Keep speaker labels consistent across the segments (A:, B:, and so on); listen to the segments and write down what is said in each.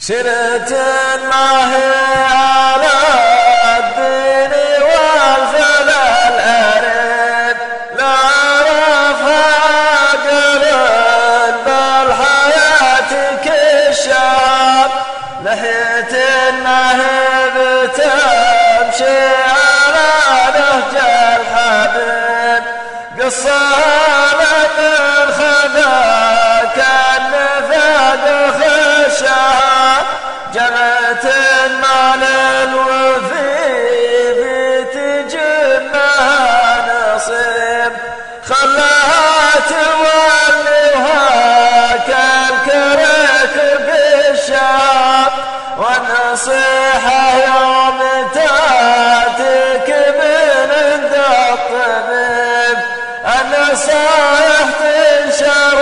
A: سنة ما هي على الدين والفلل أرد لا عرفها قلب بالحياة كالشاب لحية النهب تمشي على نهج الحبيب قصها من خذاك النفاق خشها جمعت المال الوفي بتجنها نصيب خلاها توليها كالكرك بالشام والنصيحة يوم تاتك من عند الطبيب النصائح تنشر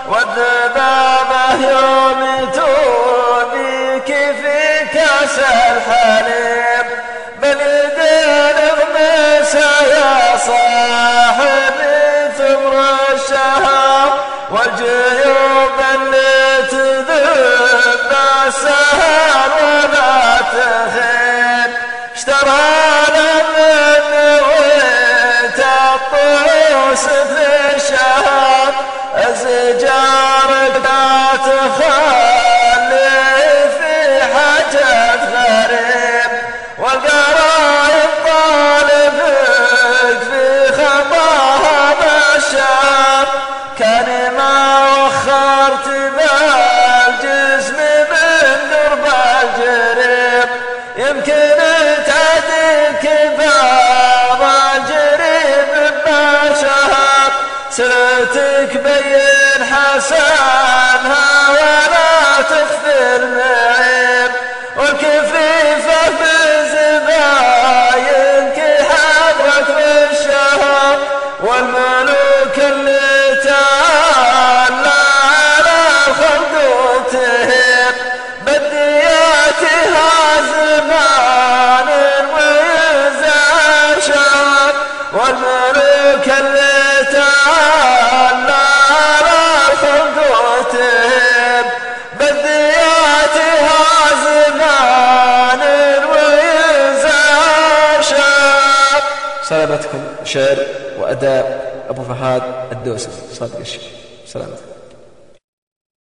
A: والذبابة يوم توبيك في كاس الحليب باليدين اغمسها يا صاحبي ثمر الشهر والجيوب اللي تذب السهر ولا تخيب اشترى من ويت الطوس في الشهر أزجارك لا تخلي في حاجة غريب والقرايب طالبك في خطاها بالشام كان ما وخرت بالجسم من درب الجريب يمكن تعديك بعض الجريب بشهر سلتك بين حسنها ولا تخفي المعيب والكفيفة بزباينك حضرك بالشهر والملوك اللي تعالى على الخلق وتهيب بدياتها زمان ويزعل شهر والملوك اللي تعالى على الخلق وتهب بدياتها زمان وينزع شاب.
B: سلامتكم. شعر وأداء أبو فهد الدوسري صادق الشيخ. سلامتكم.